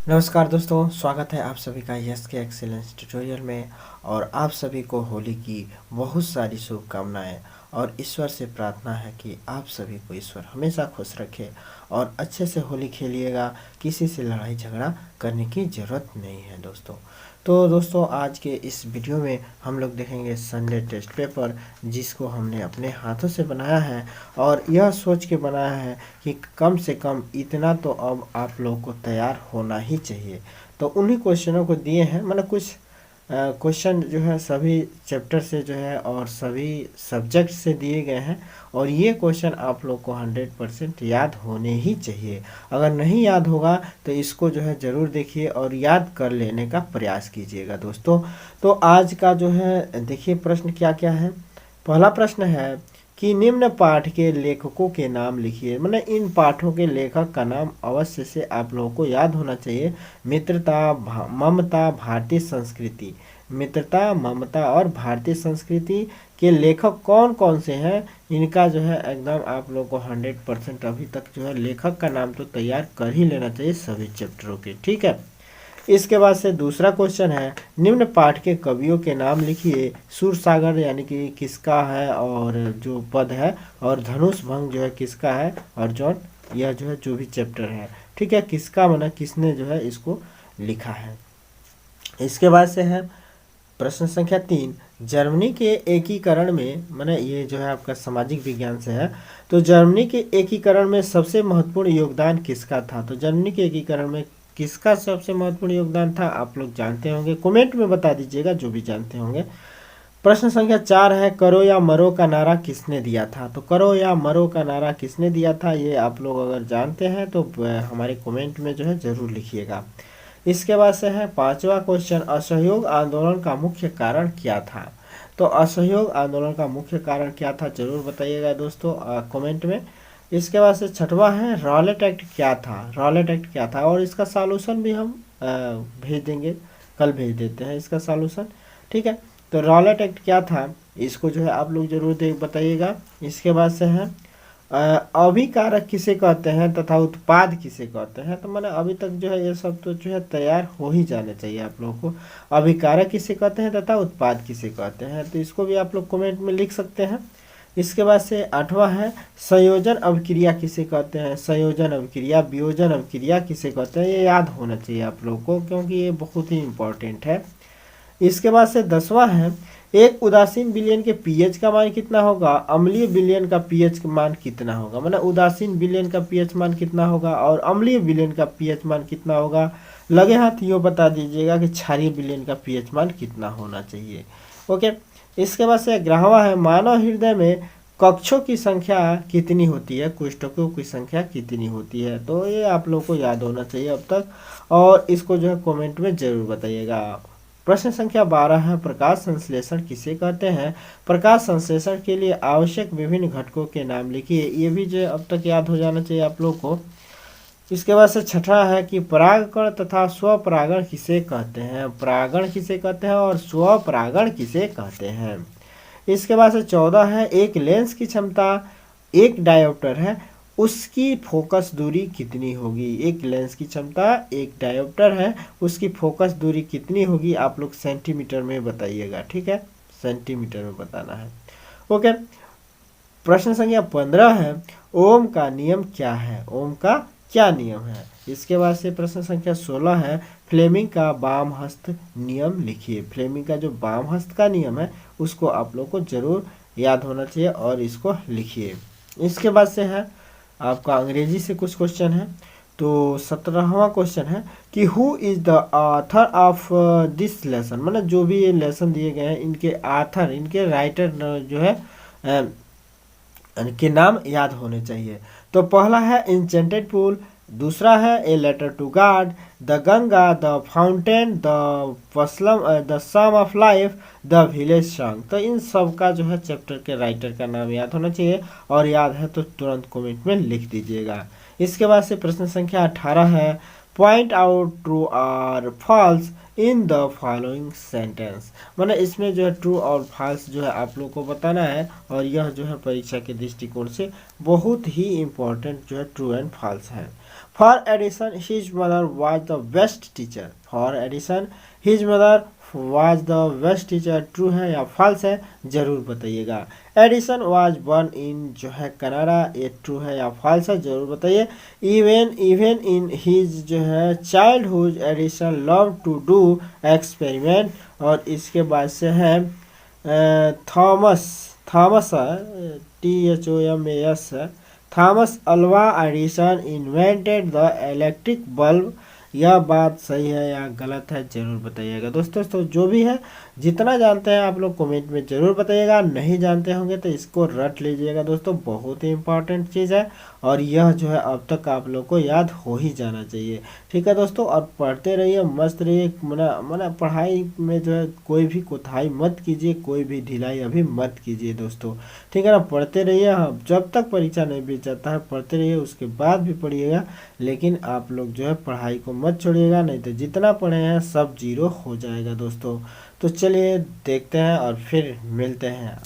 नमस्कार दोस्तों, स्वागत है आप सभी का यस के एक्सीलेंस ट्यूटोरियल में। और आप सभी को होली की बहुत सारी शुभकामनाएं और ईश्वर से प्रार्थना है कि आप सभी को ईश्वर हमेशा खुश रखे और अच्छे से होली खेलिएगा। किसी से लड़ाई झगड़ा करने की ज़रूरत नहीं है दोस्तों। तो दोस्तों, आज के इस वीडियो में हम लोग देखेंगे संडे टेस्ट पेपर, जिसको हमने अपने हाथों से बनाया है और यह सोच के बनाया है कि कम से कम इतना तो अब आप लोगों को तैयार होना ही चाहिए। तो उन्हीं क्वेश्चनों को दिए हैं, मतलब कुछ क्वेश्चन जो है सभी चैप्टर से जो है और सभी सब्जेक्ट से दिए गए हैं। और ये क्वेश्चन आप लोग को 100% याद होने ही चाहिए। अगर नहीं याद होगा तो इसको जो है ज़रूर देखिए और याद कर लेने का प्रयास कीजिएगा दोस्तों। तो आज का जो है देखिए प्रश्न क्या क्या है। पहला प्रश्न है कि निम्न पाठ के लेखकों के नाम लिखिए। मतलब इन पाठों के लेखक का नाम अवश्य से आप लोगों को याद होना चाहिए। मित्रता, ममता, भारतीय संस्कृति। मित्रता, ममता और भारतीय संस्कृति के लेखक कौन कौन से हैं, इनका जो है एकदम आप लोगों को 100% अभी तक जो है लेखक का नाम तो तैयार कर ही लेना चाहिए सभी चैप्टरों के, ठीक है। इसके बाद से दूसरा क्वेश्चन है, निम्न पाठ के कवियों के नाम लिखिए। सूरसागर यानी कि किसका है और जो पद है, और धनुष भंग जो है किसका है, और जॉन यह जो है जो भी चैप्टर है, ठीक है, किसका माना किसने जो है इसको लिखा है। इसके बाद से है प्रश्न संख्या 3, जर्मनी के एकीकरण में, माने ये जो है आपका सामाजिक विज्ञान से है। तो जर्मनी के एकीकरण में सबसे महत्वपूर्ण योगदान किसका था। तो जर्मनी के एकीकरण में किसका सबसे महत्वपूर्ण योगदान था, आप लोग जानते होंगे, कमेंट में बता दीजिएगा जो भी जानते होंगे। प्रश्न संख्या 4 है, करो या मरो का नारा किसने दिया था। तो करो या मरो का नारा किसने दिया था, ये आप लोग अगर जानते हैं तो हमारे कमेंट में जो है ज़रूर लिखिएगा। इसके बाद से है पांचवा क्वेश्चन, असहयोग आंदोलन का मुख्य कारण क्या था। तो असहयोग आंदोलन का मुख्य कारण क्या था, जरूर बताइएगा दोस्तों कमेंट में। इसके बाद से छठवा है, रॉलेट एक्ट क्या था। रॉलेट एक्ट क्या था और इसका सॉल्यूशन भी हम भेज देंगे, कल भेज देते हैं इसका सॉल्यूशन, ठीक है। तो रॉलेट एक्ट क्या था, इसको जो है आप लोग जरूर देख बताइएगा। इसके बाद से है अभिकारक किसे कहते हैं तथा उत्पाद किसे कहते हैं। तो मैंने अभी तक जो है ये सब तो जो है तैयार हो ही जाने चाहिए आप लोगों को। अभिकारक किसे कहते हैं तथा उत्पाद किसे कहते हैं, तो इसको भी आप लोग कमेंट में लिख सकते हैं। इसके बाद से आठवां है, संयोजन अभिक्रिया किसे कहते हैं। संयोजन अभिक्रिया, वियोजन अभिक्रिया किसे कहते हैं, ये याद होना चाहिए आप लोगों को क्योंकि ये बहुत ही इंपॉर्टेंट है। इसके बाद से 10वां है, एक उदासीन विलयन के पीएच का मान कितना होगा, अम्लीय विलयन का पीएच का मान कितना होगा। मतलब उदासीन विलयन का पीएच मान कितना होगा और अम्लीय विलयन का पीएच मान कितना होगा। लगे हाथ यो बता दीजिएगा कि क्षारीय विलयन का पीएच मान कितना होना चाहिए। ओके। इसके बाद से 11वां है, मानव हृदय में कक्षों की संख्या कितनी होती है, कोष्ठकों की संख्या कितनी होती है। तो ये आप लोगों को याद होना चाहिए अब तक, और इसको जो है कमेंट में जरूर बताइएगा। प्रश्न संख्या 12 है, प्रकाश संश्लेषण किसे कहते हैं। प्रकाश संश्लेषण के लिए आवश्यक विभिन्न घटकों के नाम लिखिए। ये भी जो अब तक याद हो जाना चाहिए आप लोग को। इसके बाद से छठा है कि परागकण तथा स्वपरागण किसे कहते हैं। परागण किसे कहते हैं और स्वपरागण किसे कहते हैं। इसके बाद से 14 है, एक लेंस की क्षमता एक डायोप्टर है, उसकी फोकस दूरी कितनी होगी। एक लेंस की क्षमता एक डायोप्टर है, उसकी फोकस दूरी कितनी होगी, आप लोग सेंटीमीटर में बताइएगा, ठीक है, सेंटीमीटर में बताना है। ओके। प्रश्न संख्या 15 है, ओम का नियम क्या है। ओम का क्या नियम है। इसके बाद से प्रश्न संख्या 16 है, फ्लेमिंग का वाम हस्त नियम लिखिए। फ्लेमिंग का जो वाम हस्त का नियम है उसको आप लोग को जरूर याद होना चाहिए और इसको लिखिए। इसके बाद से है आपका अंग्रेजी से कुछ क्वेश्चन है। तो 17वां क्वेश्चन है कि who is the author of this lesson. मतलब जो भी ये लेसन दिए गए हैं इनके ऑथर, इनके राइटर जो है के नाम याद होने चाहिए। तो पहला है इंचेंटेड पूल, दूसरा है a letter to God, the Ganga, the fountain, the sum of life, the village song. तो इन सब का जो है चैप्टर के राइटर का नाम याद होना चाहिए, और याद है तो तुरंत कमेंट में लिख दीजिएगा। इसके बाद से प्रश्न संख्या 18 है, पॉइंट आउट ट्रू और falls in the following sentence. मतलब इसमें जो है ट्रू और फॉल्स जो है आप लोग को बताना है, और यह जो है परीक्षा के दृष्टिकोण से बहुत ही इम्पोर्टेंट जो है ट्रू एंड फॉल्स है। For Edison his mother was the best teacher. For Edison his mother was the best teacher, true है या फॉल्स है जरूर बताइएगा। एडिसन वाज बॉर्न इन जो है कनाडा, ये ट्रू है या फॉल्स है जरूर बताइए। इवन इन हिज जो है childhood Edison love to do experiment, और इसके बाद से है Thomas THOMAS Thomas Alva Edison invented the electric bulb. यह बात सही है या गलत है जरूर बताइएगा दोस्तों। तो जो भी है जितना जानते हैं आप लोग कमेंट में जरूर बताइएगा, नहीं जानते होंगे तो इसको रट लीजिएगा दोस्तों, बहुत ही इंपॉर्टेंट चीज़ है और यह जो है अब तक आप लोग को याद हो ही जाना चाहिए। ठीक है दोस्तों, और पढ़ते रहिए, मस्त रहिए, मना पढ़ाई में जो है कोई भी कोताही मत कीजिए, कोई भी ढिलाई अभी मत कीजिए दोस्तों। ठीक है ना, पढ़ते रहिए। हाँ, जब तक परीक्षा नहीं बीत जाता है पढ़ते रहिए, उसके बाद भी पढ़िएगा, लेकिन आप लोग जो है पढ़ाई को मत छोड़िएगा, नहीं तो जितना पढ़े हैं सब जीरो हो जाएगा दोस्तों। तो चलिए देखते हैं और फिर मिलते हैं।